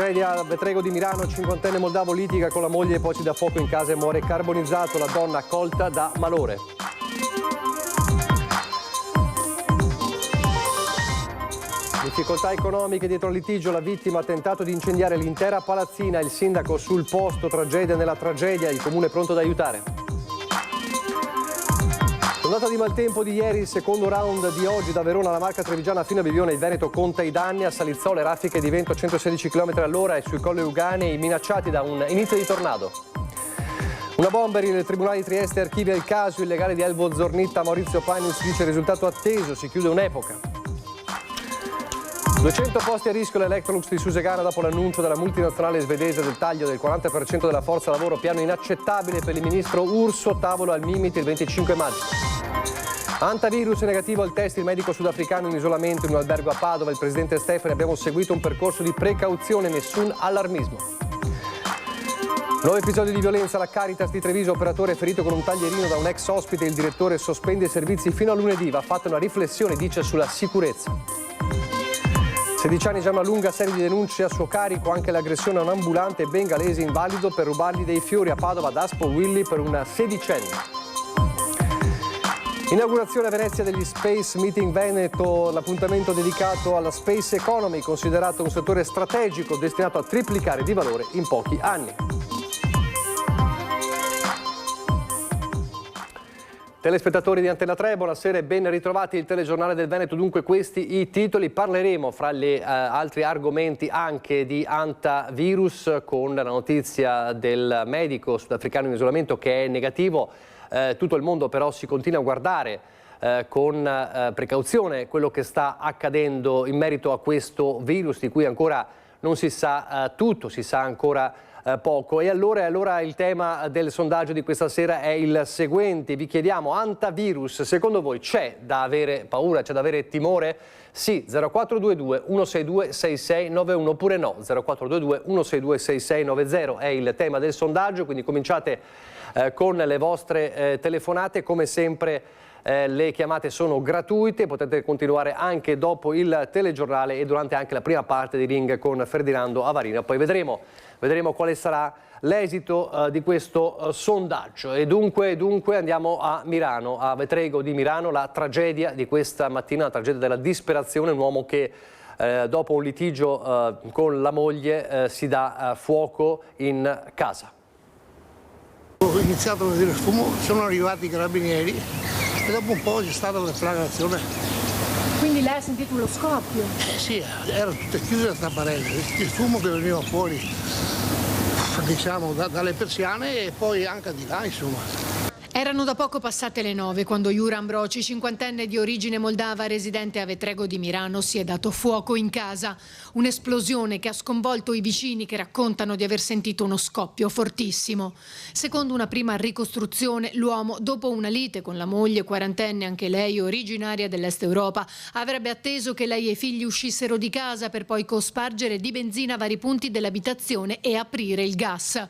tragedia a Vetrego di Milano, il cinquantenne moldavo litiga con la moglie e poi si dà fuoco in casa e muore carbonizzato, la donna colta da malore. Difficoltà economiche dietro al litigio, la vittima ha tentato di incendiare l'intera palazzina, il sindaco sul posto, tragedia nella tragedia, il comune pronto ad aiutare. Ondata di maltempo di ieri, il secondo round di oggi da Verona alla Marca Trevigiana fino a Bivione, il Veneto conta i danni, a Salizzò raffiche di vento a 116 km all'ora e sui Colle Euganei minacciati da un inizio di tornado. Una bomber, il Tribunale di Trieste archivia il caso, il legale di Elvo Zornitta, Maurizio Panis dice risultato atteso, si chiude un'epoca. 200 posti a rischio l'Electrolux di Susegana dopo l'annuncio della multinazionale svedese del taglio del 40% della forza lavoro, piano inaccettabile per il ministro Urso, tavolo al Mimit il 25 maggio. Antivirus negativo al test, il medico sudafricano in isolamento in un albergo a Padova, il presidente Stefani, abbiamo seguito un percorso di precauzione, nessun allarmismo. Nuovo episodio di violenza alla Caritas di Treviso, operatore ferito con un taglierino da un ex ospite, il direttore sospende i servizi fino a lunedì, va fatta una riflessione, dice, sulla sicurezza. 16 anni, già una lunga serie di denunce a suo carico, anche l'aggressione a un ambulante bengalese invalido per rubargli dei fiori a Padova, ad Aspo Willy per una sedicenne. Inaugurazione a Venezia degli Space Meeting Veneto, l'appuntamento dedicato alla Space Economy, considerato un settore strategico destinato a triplicare di valore in pochi anni. Telespettatori di Antena 3, buonasera e ben ritrovati, il telegiornale del Veneto, dunque questi i titoli. Parleremo fra gli altri argomenti anche di antivirus con la notizia del medico sudafricano in isolamento che è negativo. Tutto il mondo però si continua a guardare con precauzione quello che sta accadendo in merito a questo virus di cui ancora non si sa tutto, si sa ancora poco. E allora il tema del sondaggio di questa sera è il seguente. Vi chiediamo, antivirus, secondo voi c'è da avere paura, c'è da avere timore? Sì, 0422 162 6691 oppure no, 0422 162 6690 è il tema del sondaggio, quindi cominciate con le vostre telefonate, come sempre. Le chiamate sono gratuite, potete continuare anche dopo il telegiornale e durante anche la prima parte di Ring con Ferdinando Avarino. Poi vedremo quale sarà l'esito di questo sondaggio. E dunque andiamo a Milano, a Vetrego di Milano, la tragedia di questa mattina, la tragedia della disperazione, un uomo che dopo un litigio con la moglie si dà fuoco in casa. Ho iniziato a vedere fumo, sono arrivati i carabinieri e dopo un po' c'è stata la deflagrazione. Quindi lei ha sentito lo scoppio? Sì, era tutta chiusa questa parete, il fumo che veniva fuori, diciamo, dalle persiane e poi anche di là, insomma. Erano da poco passate le 9 quando Jura Ambroci, cinquantenne di origine moldava, residente a Vetrego di Milano, si è dato fuoco in casa. Un'esplosione che ha sconvolto i vicini che raccontano di aver sentito uno scoppio fortissimo. Secondo una prima ricostruzione, l'uomo, dopo una lite con la moglie quarantenne, anche lei originaria dell'Est Europa, avrebbe atteso che lei e i figli uscissero di casa per poi cospargere di benzina vari punti dell'abitazione e aprire il gas.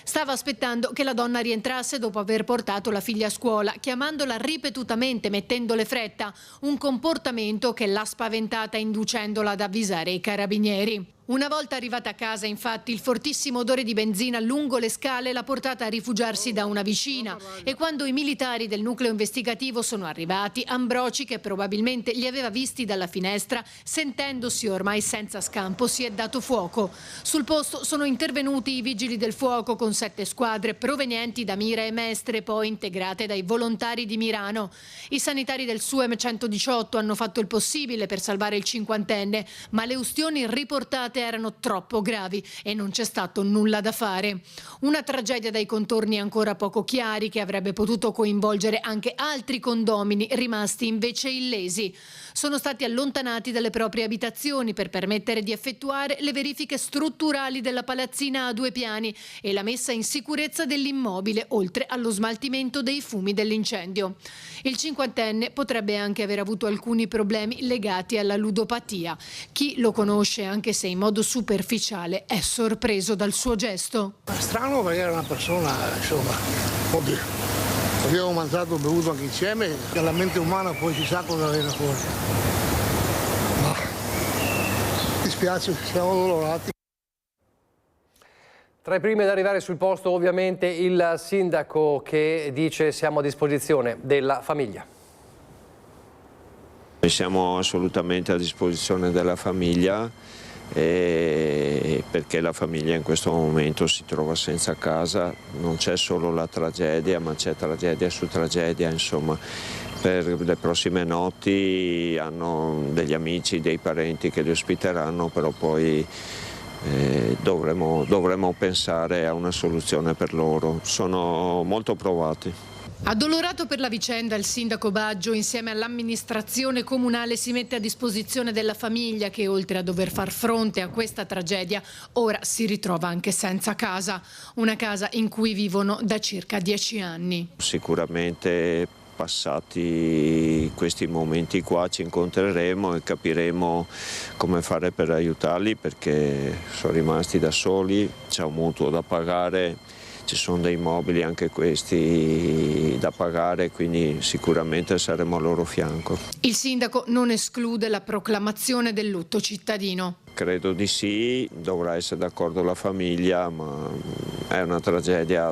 Stava aspettando che la donna rientrasse dopo aver portato la figlia a scuola, chiamandola ripetutamente, mettendole fretta, un comportamento che l'ha spaventata inducendola ad avvisare i carabinieri. Una volta arrivata a casa, infatti, il fortissimo odore di benzina lungo le scale l'ha portata a rifugiarsi da una vicina e quando i militari del nucleo investigativo sono arrivati, Ambroci, che probabilmente li aveva visti dalla finestra, sentendosi ormai senza scampo, si è dato fuoco. Sul posto sono intervenuti i vigili del fuoco con 7 squadre provenienti da Mira e Mestre, poi integrate dai volontari di Milano. I sanitari del SUEM 118 hanno fatto il possibile per salvare il cinquantenne, ma le ustioni riportate erano troppo gravi e non c'è stato nulla da fare. Una tragedia dai contorni ancora poco chiari che avrebbe potuto coinvolgere anche altri condomini rimasti invece illesi. Sono stati allontanati dalle proprie abitazioni per permettere di effettuare le verifiche strutturali della palazzina a 2 piani e la messa in sicurezza dell'immobile, oltre allo smaltimento dei fumi dell'incendio. Il cinquantenne potrebbe anche aver avuto alcuni problemi legati alla ludopatia. Chi lo conosce, anche se in modo superficiale, è sorpreso dal suo gesto. È strano perché era una persona, insomma, oddio, abbiamo mangiato e bevuto anche insieme, che la mente umana poi si sa cosa viene fuori. Ma mi dispiace, siamo dolorati. Tra i primi ad arrivare sul posto ovviamente il sindaco che dice siamo a disposizione della famiglia. Siamo assolutamente a disposizione della famiglia perché la famiglia in questo momento si trova senza casa, non c'è solo la tragedia ma c'è tragedia su tragedia, insomma. Per le prossime notti hanno degli amici, dei parenti che li ospiteranno, però poi dovremo pensare a una soluzione per loro. Sono molto provati. Addolorato per la vicenda, il sindaco Baggio insieme all'amministrazione comunale si mette a disposizione della famiglia che, oltre a dover far fronte a questa tragedia, ora si ritrova anche senza casa. Una casa in cui vivono da circa 10 anni. Sicuramente passati questi momenti qua ci incontreremo e capiremo come fare per aiutarli, perché sono rimasti da soli, c'è un mutuo da pagare, ci sono dei mobili anche questi da pagare, quindi sicuramente saremo al loro fianco. Il sindaco non esclude la proclamazione del lutto cittadino. Credo di sì, dovrà essere d'accordo la famiglia, ma è una tragedia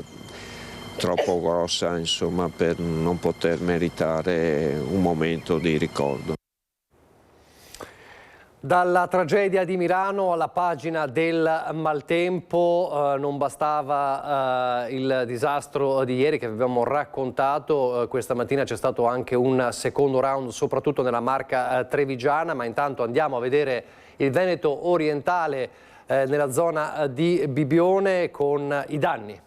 troppo grossa, insomma, per non poter meritare un momento di ricordo. Dalla tragedia di Mirano alla pagina del maltempo, non bastava il disastro di ieri che avevamo raccontato, questa mattina c'è stato anche un secondo round soprattutto nella Marca trevigiana, ma intanto andiamo a vedere il Veneto orientale nella zona di Bibione con i danni.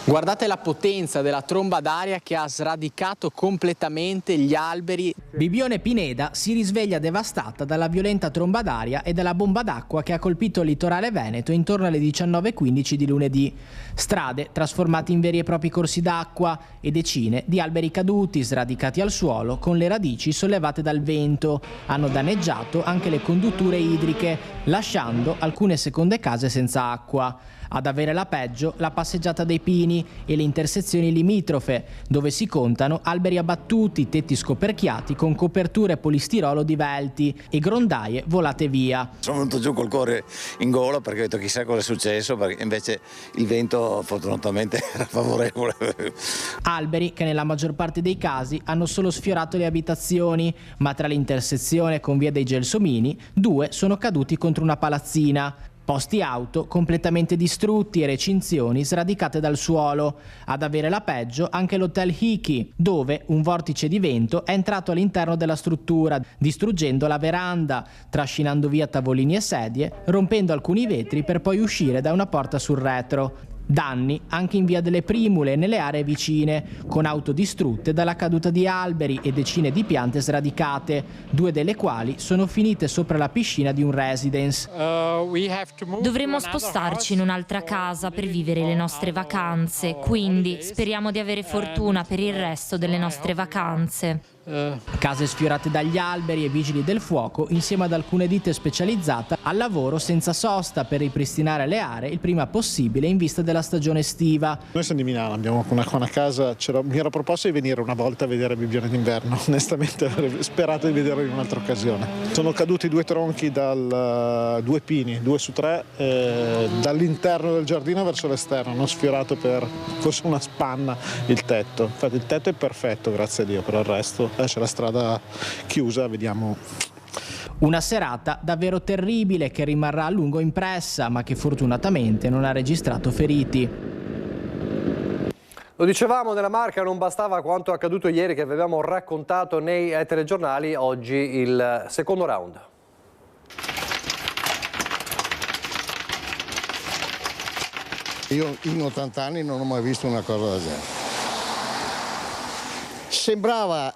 Guardate la potenza della tromba d'aria che ha sradicato completamente gli alberi. Bibione Pineda si risveglia devastata dalla violenta tromba d'aria e dalla bomba d'acqua che ha colpito il litorale veneto intorno alle 19:15 di lunedì. Strade trasformate in veri e propri corsi d'acqua e decine di alberi caduti, sradicati al suolo, con le radici sollevate dal vento. Hanno danneggiato anche le condutture idriche, lasciando alcune seconde case senza acqua. Ad avere la peggio la passeggiata dei Pini e le intersezioni limitrofe, dove si contano alberi abbattuti, tetti scoperchiati con coperture polistirolo divelti e grondaie volate via. Sono venuto giù col cuore in gola perché ho detto chissà cosa è successo, perché invece il vento fortunatamente era favorevole. Alberi che nella maggior parte dei casi hanno solo sfiorato le abitazioni, ma tra l'intersezione con via dei Gelsomini 2 sono caduti contro una palazzina. Posti auto completamente distrutti e recinzioni sradicate dal suolo. Ad avere la peggio anche l'hotel Hiki, dove un vortice di vento è entrato all'interno della struttura, distruggendo la veranda, trascinando via tavolini e sedie, rompendo alcuni vetri per poi uscire da una porta sul retro. Danni anche in via delle Primule e nelle aree vicine, con auto distrutte dalla caduta di alberi e decine di piante sradicate, 2 delle quali sono finite sopra la piscina di un residence. Dovremmo spostarci in un'altra casa per vivere le nostre vacanze, quindi speriamo di avere fortuna per il resto delle nostre vacanze. Case sfiorate dagli alberi e vigili del fuoco insieme ad alcune ditte specializzate al lavoro senza sosta per ripristinare le aree il prima possibile in vista della stagione estiva. Noi siamo di Milano, abbiamo una casa, mi ero proposto di venire una volta a vedere Bibione d'inverno, onestamente avrei sperato di vederlo in un'altra occasione. Sono caduti 2 tronchi, 2 pini, 2 su 3, dall'interno del giardino verso l'esterno, hanno sfiorato per forse una spanna il tetto. Infatti il tetto è perfetto, grazie a Dio, però il resto c'è la strada chiusa, vediamo. Una serata davvero terribile che rimarrà a lungo impressa, ma che fortunatamente non ha registrato feriti. Lo dicevamo, nella Marca non bastava quanto accaduto ieri che avevamo raccontato nei telegiornali, oggi il secondo round. Io in 80 anni non ho mai visto una cosa del genere. Sembrava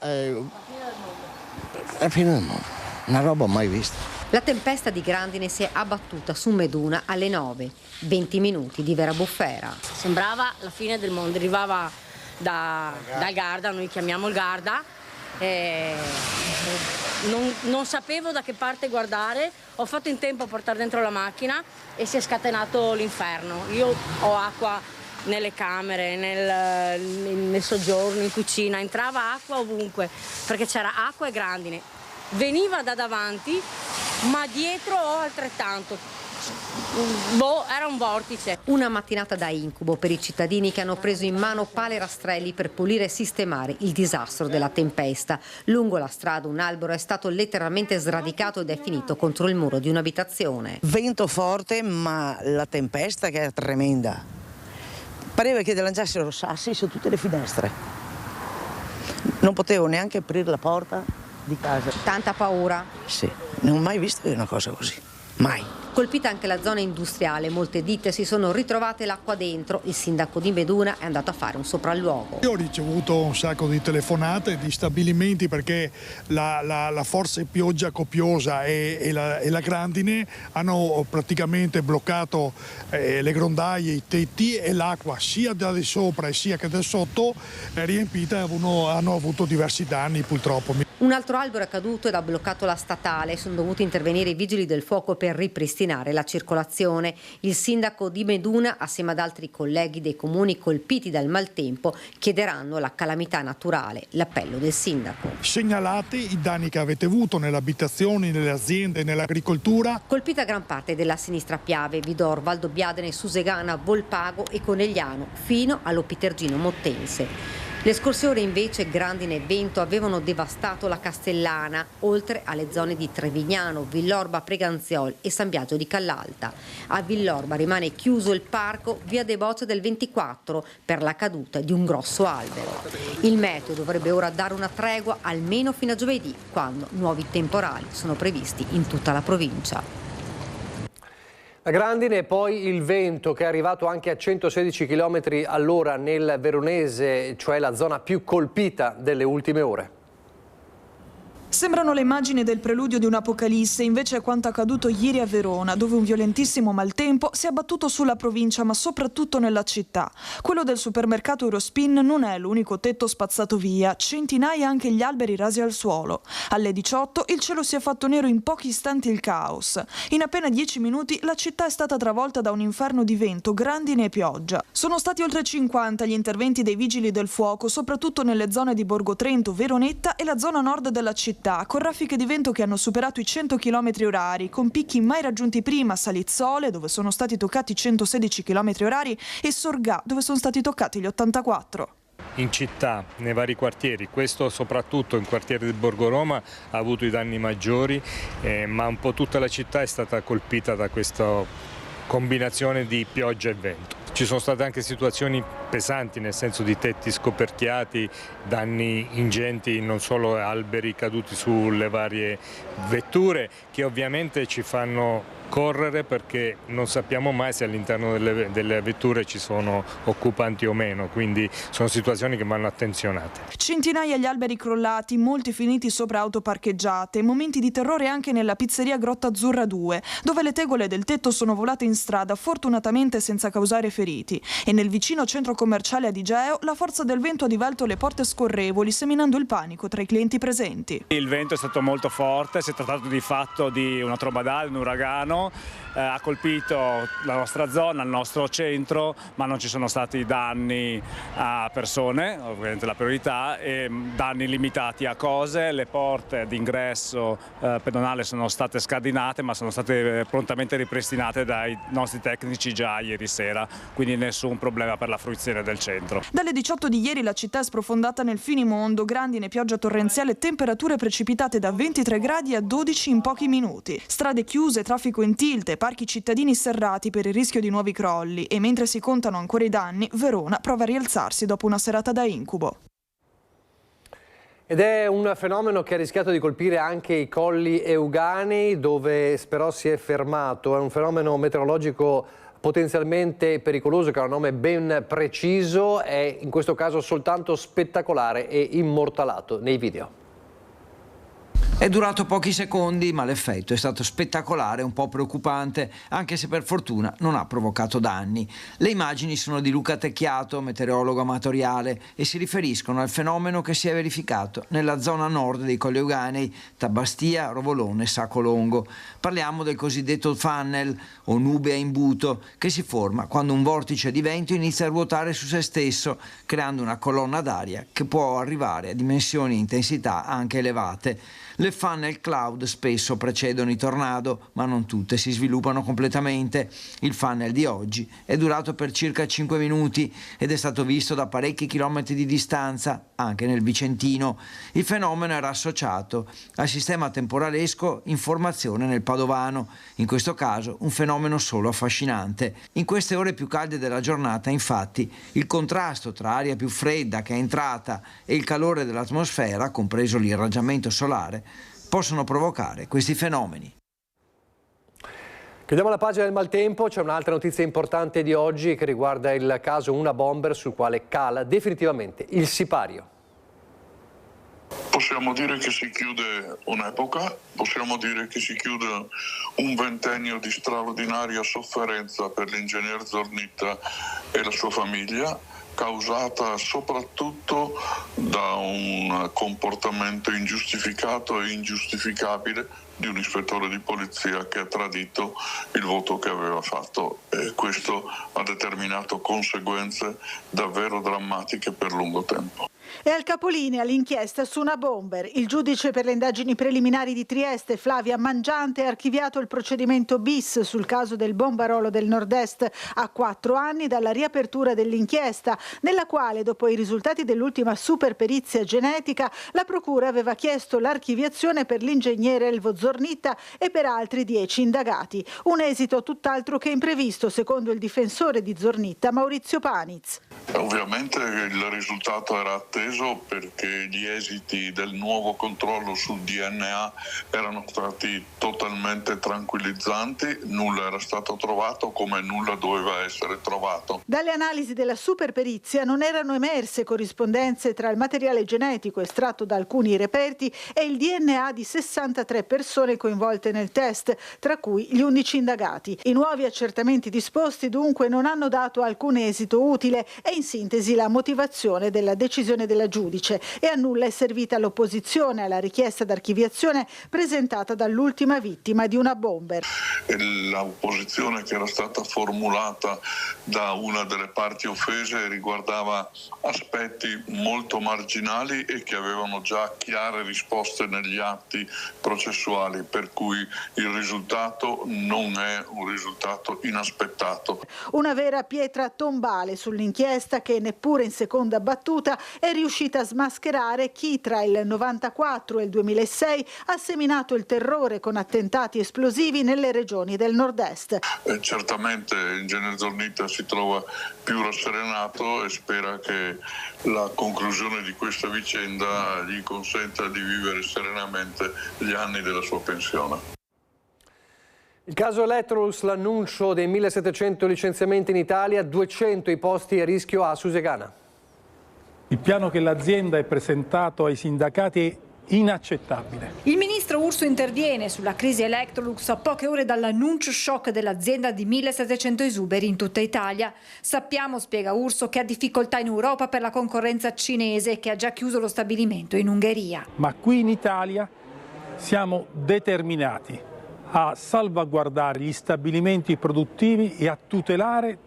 la fine del mondo, una roba mai vista. La tempesta di grandine si è abbattuta su Meduna alle 9, 20 minuti di vera bufera. Sembrava la fine del mondo, arrivava dal Garda, noi chiamiamo il Garda, non sapevo da che parte guardare, ho fatto in tempo a portare dentro la macchina e si è scatenato l'inferno. Io ho acqua nelle camere, nel soggiorno, in cucina, entrava acqua ovunque, perché c'era acqua e grandine. Veniva da davanti, ma dietro ho altrettanto. era un vortice. Una mattinata da incubo per i cittadini che hanno preso in mano pale e rastrelli per pulire e sistemare il disastro della tempesta. Lungo la strada un albero è stato letteralmente sradicato ed è finito contro il muro di un'abitazione. Vento forte, ma la tempesta che è tremenda. Pareva che lanciassero sassi su tutte le finestre. Non potevo neanche aprire la porta di casa. Tanta paura? Sì, non ho mai visto una cosa così. Mai. Colpita anche la zona industriale, molte ditte si sono ritrovate l'acqua dentro. Il sindaco di Meduna è andato a fare un sopralluogo. Io ho ricevuto un sacco di telefonate di stabilimenti perché la forte pioggia copiosa e la grandine hanno praticamente bloccato le grondaie, i tetti, e l'acqua sia da di sopra sia che da sotto è riempita e hanno avuto diversi danni purtroppo. Un altro albero è caduto ed ha bloccato la statale. Sono dovuti intervenire i vigili del fuoco per ripristinare la circolazione. Il sindaco di Meduna, assieme ad altri colleghi dei comuni colpiti dal maltempo, chiederanno la calamità naturale. L'appello del sindaco. Segnalate i danni che avete avuto nelle abitazioni, nelle aziende, nell'agricoltura. Colpita gran parte della sinistra Piave, Vidor, Valdobbiadene, Susegana, Volpago e Conegliano, fino all'Opitergino Mottense. Le scorse ore invece grandine e vento avevano devastato la Castellana, oltre alle zone di Trevignano, Villorba, Preganziol e San Biagio di Callalta. A Villorba rimane chiuso il parco via De Boce del 24 per la caduta di un grosso albero. Il meteo dovrebbe ora dare una tregua almeno fino a giovedì, quando nuovi temporali sono previsti in tutta la provincia. La grandine e poi il vento che è arrivato anche a 116 km all'ora nel Veronese, cioè la zona più colpita delle ultime ore. Sembrano le immagini del preludio di un'apocalisse, invece è quanto accaduto ieri a Verona, dove un violentissimo maltempo si è abbattuto sulla provincia, ma soprattutto nella città. Quello del supermercato Eurospin non è l'unico tetto spazzato via, centinaia anche gli alberi rasi al suolo. Alle 18 il cielo si è fatto nero, in pochi istanti il caos. In appena 10 minuti la città è stata travolta da un inferno di vento, grandine e pioggia. Sono stati oltre 50 gli interventi dei vigili del fuoco, soprattutto nelle zone di Borgo Trento, Veronetta e la zona nord della città, con raffiche di vento che hanno superato i 100 km orari, con picchi mai raggiunti prima a Salizzole, dove sono stati toccati 116 km orari, e Sorgà, dove sono stati toccati gli 84. In città, nei vari quartieri, questo soprattutto in quartiere di Borgo Roma ha avuto i danni maggiori, ma un po' tutta la città è stata colpita da questa combinazione di pioggia e vento. Ci sono state anche situazioni pesanti, nel senso di tetti scoperchiati, danni ingenti, non solo alberi caduti sulle varie vetture, che ovviamente ci fanno correre perché non sappiamo mai se all'interno delle vetture ci sono occupanti o meno, quindi sono situazioni che vanno attenzionate. Centinaia gli alberi crollati, molti finiti sopra auto parcheggiate, momenti di terrore anche nella pizzeria Grotta Azzurra 2, dove le tegole del tetto sono volate in strada, fortunatamente senza causare feriti, e nel vicino centro commerciale Adigeo la forza del vento ha divelto le porte scorrevoli, seminando il panico tra i clienti presenti. Il vento è stato molto forte, si è trattato di fatto di una trombadale, un uragano, ha colpito la nostra zona, il nostro centro, ma non ci sono stati danni a persone, ovviamente la priorità, e danni limitati a cose. Le porte d'ingresso pedonale sono state scardinate, ma sono state prontamente ripristinate dai nostri tecnici già ieri sera, quindi nessun problema per la fruizione del centro. Dalle 18 di ieri la città è sprofondata nel finimondo, grandine, pioggia torrenziale, temperature precipitate da 23 gradi a 12 in pochi minuti. Strade chiuse, traffico in tilt, parchi cittadini serrati per il rischio di nuovi crolli, e mentre si contano ancora i danni, Verona prova a rialzarsi dopo una serata da incubo. Ed è un fenomeno che ha rischiato di colpire anche i Colli Euganei, dove però si è fermato. È un fenomeno meteorologico potenzialmente pericoloso che ha un nome ben preciso, è in questo caso soltanto spettacolare e immortalato nei video. È durato pochi secondi, ma l'effetto è stato spettacolare, un po' preoccupante, anche se per fortuna non ha provocato danni. Le immagini sono di Luca Tecchiato, meteorologo amatoriale, e si riferiscono al fenomeno che si è verificato nella zona nord dei Colli Euganei, Tabastia, Rovolone e Saccolongo. Parliamo del cosiddetto funnel, o nube a imbuto, che si forma quando un vortice di vento inizia a ruotare su se stesso, creando una colonna d'aria che può arrivare a dimensioni e intensità anche elevate. Le funnel cloud spesso precedono i tornado, ma non tutte si sviluppano completamente. Il funnel di oggi è durato per circa 5 minuti ed è stato visto da parecchi chilometri di distanza, anche nel Vicentino. Il fenomeno era associato al sistema temporalesco Informazione nel Padovano, in questo caso un fenomeno solo affascinante. In queste ore più calde della giornata, infatti, il contrasto tra aria più fredda che è entrata e il calore dell'atmosfera, compreso l'irraggiamento solare, possono provocare questi fenomeni. Chiudiamo la pagina del maltempo, c'è un'altra notizia importante di oggi che riguarda il caso Una Bomber, sul quale cala definitivamente il sipario. Possiamo dire che si chiude un'epoca, possiamo dire che si chiude un ventennio di straordinaria sofferenza per l'ingegner Zornitta e la sua famiglia, causata soprattutto da un comportamento ingiustificato e ingiustificabile di un ispettore di polizia che ha tradito il voto che aveva fatto, e questo ha determinato conseguenze davvero drammatiche per lungo tempo. E al capolinea l'inchiesta su Una Bomber. Il giudice per le indagini preliminari di Trieste, Flavia Mangiante, ha archiviato il procedimento bis sul caso del bombarolo del Nord-Est a 4 anni dalla riapertura dell'inchiesta, nella quale, dopo i risultati dell'ultima superperizia genetica, la procura aveva chiesto l'archiviazione per l'ingegnere Elvo Zornitta e per altri 10 indagati. Un esito tutt'altro che imprevisto, secondo il difensore di Zornitta, Maurizio Paniz. Ovviamente il risultato era atteso perché gli esiti del nuovo controllo sul DNA erano stati totalmente tranquillizzanti, nulla era stato trovato come nulla doveva essere trovato. Dalle analisi della superperizia non erano emerse corrispondenze tra il materiale genetico estratto da alcuni reperti e il DNA di 63 persone coinvolte nel test, tra cui gli 11 indagati. I nuovi accertamenti disposti dunque non hanno dato alcun esito utile e in sintesi la motivazione della decisione della giudice, e a nulla è servita l'opposizione alla richiesta d'archiviazione presentata dall'ultima vittima di Una Bomber. L'opposizione che era stata formulata da una delle parti offese riguardava aspetti molto marginali e che avevano già chiare risposte negli atti processuali, per cui il risultato non è un risultato inaspettato. Una vera pietra tombale sull'inchiesta che neppure in seconda battuta è riuscita a smascherare chi tra il 94 e il 2006 ha seminato il terrore con attentati esplosivi nelle regioni del Nord-Est. Certamente l'ingegner Zornitta si trova più rasserenato e spera che la conclusione di questa vicenda gli consenta di vivere serenamente gli anni della sua pensione. Il caso Electrolux, l'annuncio dei 1700 licenziamenti in Italia, 200 i posti a rischio a Susegana. Il piano che l'azienda ha presentato ai sindacati è inaccettabile. Il ministro Urso interviene sulla crisi Electrolux a poche ore dall'annuncio shock dell'azienda di 1700 esuberi in tutta Italia. Sappiamo, spiega Urso, che ha difficoltà in Europa per la concorrenza cinese e che ha già chiuso lo stabilimento in Ungheria. Ma qui in Italia siamo determinati a salvaguardare gli stabilimenti produttivi e a tutelare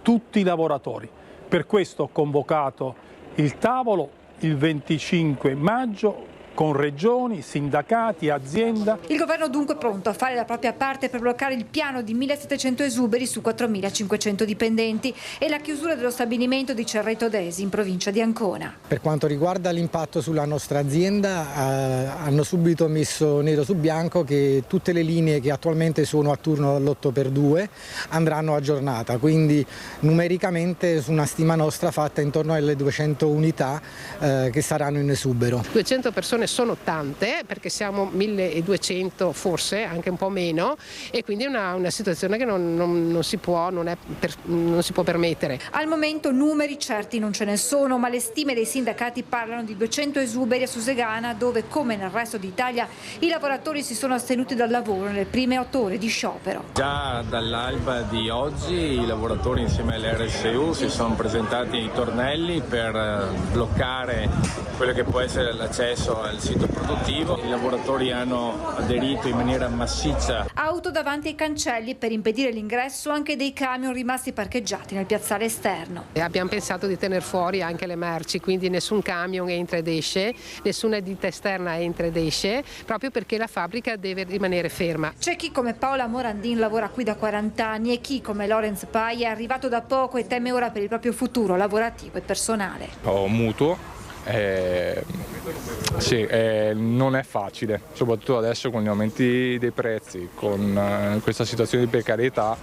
tutti i lavoratori. Per questo ho convocato il tavolo il 25 maggio con regioni, sindacati, azienda. Il governo dunque è pronto a fare la propria parte per bloccare il piano di 1700 esuberi su 4.500 dipendenti e la chiusura dello stabilimento di Cerreto d'Esi in provincia di Ancona. Per quanto riguarda l'impatto sulla nostra azienda, hanno subito messo nero su bianco che tutte le linee che attualmente sono a turno dall'8x2 andranno aggiornate, quindi numericamente su una stima nostra fatta intorno alle 200 unità che saranno in esubero. 200 persone sono tante, perché siamo 1200 forse, anche un po' meno, e quindi è una situazione che non si può permettere. Al momento numeri certi non ce ne sono, ma le stime dei sindacati parlano di 200 esuberi a Susegana, dove, come nel resto d'Italia, i lavoratori si sono astenuti dal lavoro nelle prime 8 ore di sciopero. Già dall'alba di oggi i lavoratori insieme all'RSU si sono presentati ai tornelli per bloccare quello che può essere l'accesso al sito produttivo. I lavoratori hanno aderito in maniera massiccia. A auto davanti ai cancelli per impedire l'ingresso anche dei camion rimasti parcheggiati nel piazzale esterno. E abbiamo pensato di tenere fuori anche le merci, quindi nessun camion entra ed esce, nessuna ditta esterna entra ed esce, proprio perché la fabbrica deve rimanere ferma. C'è chi come Paola Morandin lavora qui da 40 anni e chi come Lorenz Pai è arrivato da poco e teme ora per il proprio futuro lavorativo e personale. Ho un mutuo, non è facile, soprattutto adesso con gli aumenti dei prezzi, con questa situazione di precarietà.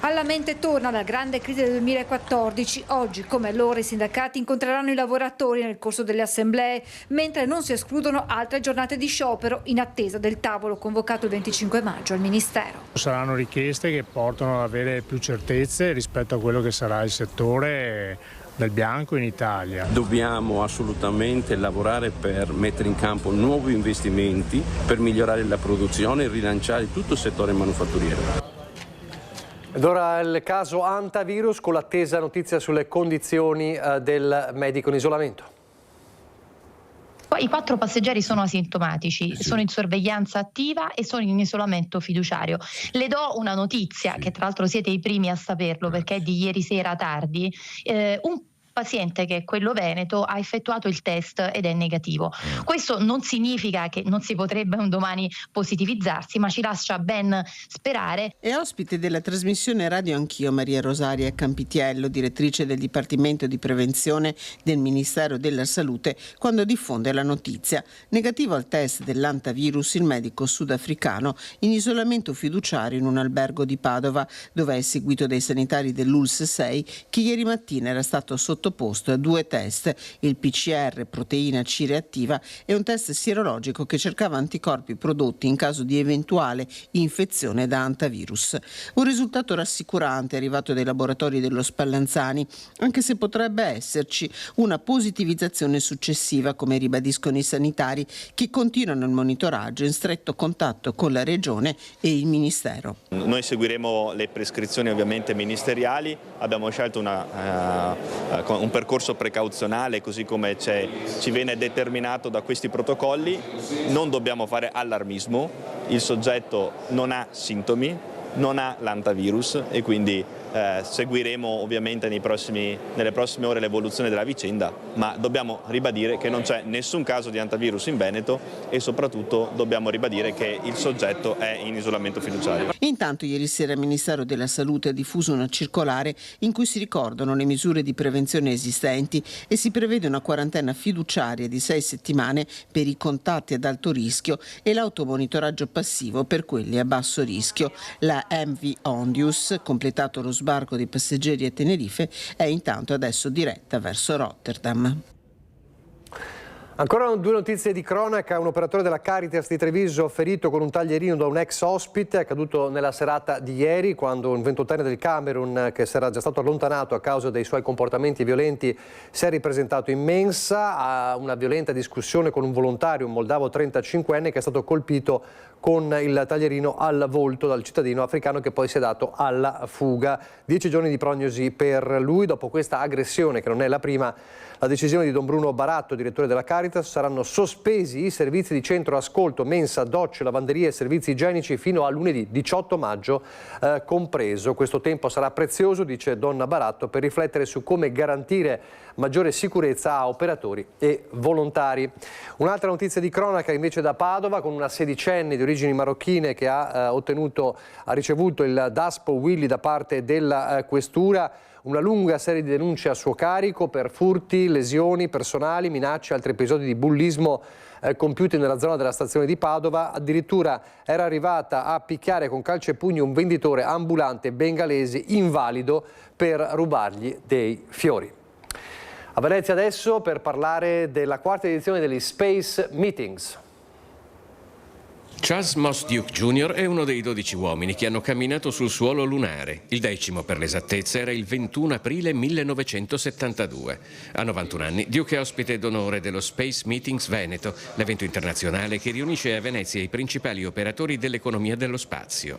Alla mente torna la grande crisi del 2014. Oggi, come allora, i sindacati incontreranno i lavoratori nel corso delle assemblee, mentre non si escludono altre giornate di sciopero in attesa del tavolo convocato il 25 maggio al Ministero. Saranno richieste che portano ad avere più certezze rispetto a quello che sarà il settore del bianco in Italia. Dobbiamo assolutamente lavorare per mettere in campo nuovi investimenti, per migliorare la produzione e rilanciare tutto il settore manufatturiero. Ed ora il caso Antavirus con l'attesa notizia sulle condizioni del medico in isolamento. Poi i 4 passeggeri sono asintomatici, sono in sorveglianza attiva e sono in isolamento fiduciario. Le do una notizia, che tra l'altro siete i primi a saperlo perché è di ieri sera tardi. Un paziente, che è quello veneto, ha effettuato il test ed è negativo. Questo non significa che non si potrebbe un domani positivizzarsi, ma ci lascia ben sperare. È ospite della trasmissione Radio Anch'io Maria Rosaria Campitiello, direttrice del Dipartimento di Prevenzione del Ministero della Salute, quando diffonde la notizia. Negativo al test dell'antavirus il medico sudafricano in isolamento fiduciario in un albergo di Padova, dove è seguito dai sanitari dell'ULSS 6, che ieri mattina era stato sottoposto a 2 test, il PCR proteina C reattiva e un test sierologico che cercava anticorpi prodotti in caso di eventuale infezione da antavirus. Un risultato rassicurante arrivato dai laboratori dello Spallanzani, anche se potrebbe esserci una positivizzazione successiva, come ribadiscono i sanitari, che continuano il monitoraggio in stretto contatto con la Regione e il Ministero. Noi seguiremo le prescrizioni ovviamente ministeriali, abbiamo scelto un percorso precauzionale così come ci viene determinato da questi protocolli. Non dobbiamo fare allarmismo, il soggetto non ha sintomi, non ha l'antavirus e quindi seguiremo ovviamente nelle prossime ore l'evoluzione della vicenda, ma dobbiamo ribadire che non c'è nessun caso di antavirus in Veneto e soprattutto dobbiamo ribadire che il soggetto è in isolamento fiduciario. Intanto ieri sera il Ministero della Salute ha diffuso una circolare in cui si ricordano le misure di prevenzione esistenti e si prevede una quarantena fiduciaria di 6 settimane per i contatti ad alto rischio e l'automonitoraggio passivo per quelli a basso rischio. La MV Ondius, completato lo sbarco dei passeggeri a Tenerife, è intanto adesso diretta verso Rotterdam. Ancora 2 notizie di cronaca. Un operatore della Caritas di Treviso ferito con un taglierino da un ex ospite, è accaduto nella serata di ieri quando un 28enne del Camerun, che si era già stato allontanato a causa dei suoi comportamenti violenti, si è ripresentato in mensa a una violenta discussione con un volontario, un moldavo 35enne, che è stato colpito con il taglierino al volto dal cittadino africano, che poi si è dato alla fuga. 10 giorni di prognosi per lui. Dopo questa aggressione, che non è la prima, la decisione di Don Bruno Baratto, direttore della Caritas: saranno sospesi i servizi di centro ascolto, mensa, docce, lavanderie e servizi igienici fino a lunedì 18 maggio compreso. Questo tempo sarà prezioso, dice Donna Baratto, per riflettere su come garantire maggiore sicurezza a operatori e volontari. Un'altra notizia di cronaca invece da Padova, con una 16enne di origini marocchine che ha ricevuto il Daspo Willy da parte della questura. Una lunga serie di denunce a suo carico per furti, lesioni personali, minacce e altri episodi di bullismo compiuti nella zona della stazione di Padova. Addirittura era arrivata a picchiare con calci e pugni un venditore ambulante bengalese invalido per rubargli dei fiori. A Venezia adesso per parlare della 4ª edizione degli Space Meetings. Charles Moss Duke Jr. è uno dei 12 uomini che hanno camminato sul suolo lunare. Il 10° per l'esattezza era il 21 aprile 1972. A 91 anni Duke è ospite d'onore dello Space Meetings Veneto, l'evento internazionale che riunisce a Venezia i principali operatori dell'economia dello spazio.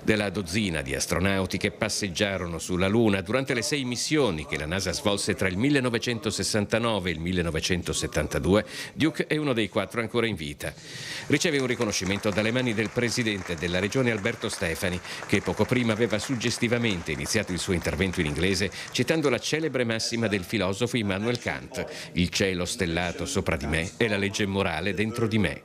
Della dozzina di astronauti che passeggiarono sulla Luna durante le 6 missioni che la NASA svolse tra il 1969 e il 1972, Duke è uno dei 4 ancora in vita. Riceve un riconoscimento finanziamento dalle mani del presidente della regione Alberto Stefani, che poco prima aveva suggestivamente iniziato il suo intervento in inglese citando la celebre massima del filosofo Immanuel Kant: il cielo stellato sopra di me e la legge morale dentro di me.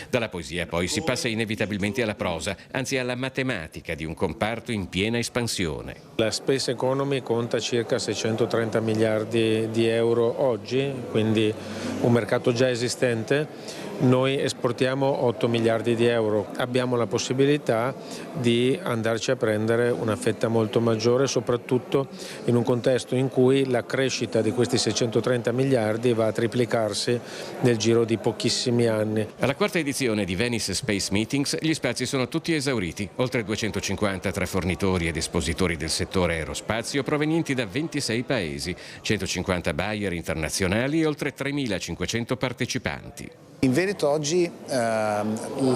Dalla poesia poi si passa inevitabilmente alla prosa, anzi alla matematica di un comparto in piena espansione. La space economy conta circa 630 miliardi di euro oggi, quindi un mercato già esistente. Noi esportiamo 8 miliardi di euro, abbiamo la possibilità di andarci a prendere una fetta molto maggiore, soprattutto in un contesto in cui la crescita di questi 630 miliardi va a triplicarsi nel giro di pochissimi anni. Alla quarta edizione di Venice Space Meetings gli spazi sono tutti esauriti, oltre 250 tra fornitori ed espositori del settore aerospazio provenienti da 26 paesi, 150 buyer internazionali e oltre 3.500 partecipanti. In Veneto oggi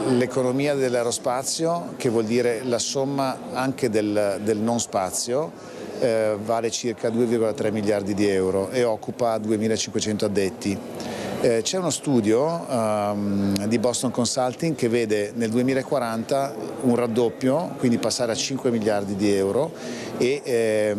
l'economia dell'aerospazio, che vuol dire la somma anche del non spazio, vale circa 2,3 miliardi di euro e occupa 2.500 addetti. C'è uno studio di Boston Consulting che vede nel 2040 un raddoppio, quindi passare a 5 miliardi di euro e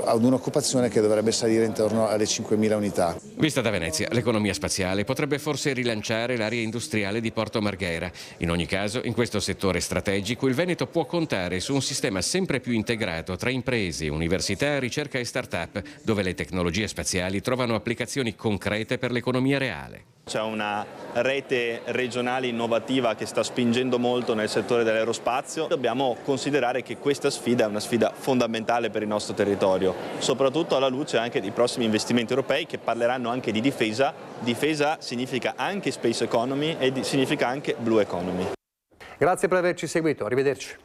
ad un'occupazione che dovrebbe salire intorno alle 5.000 unità. Vista da Venezia, l'economia spaziale potrebbe forse rilanciare l'area industriale di Porto Marghera. In ogni caso, in questo settore strategico, il Veneto può contare su un sistema sempre più integrato tra imprese, università, ricerca e start-up, dove le tecnologie spaziali trovano applicazioni concrete per l'economia reale. C'è una rete regionale innovativa che sta spingendo molto nel settore dell'aerospazio. Dobbiamo considerare che questa sfida è una sfida fondamentale per il nostro territorio, soprattutto alla luce anche dei prossimi investimenti europei che parleranno anche di difesa. Difesa significa anche space economy e significa anche blue economy. Grazie per averci seguito, arrivederci.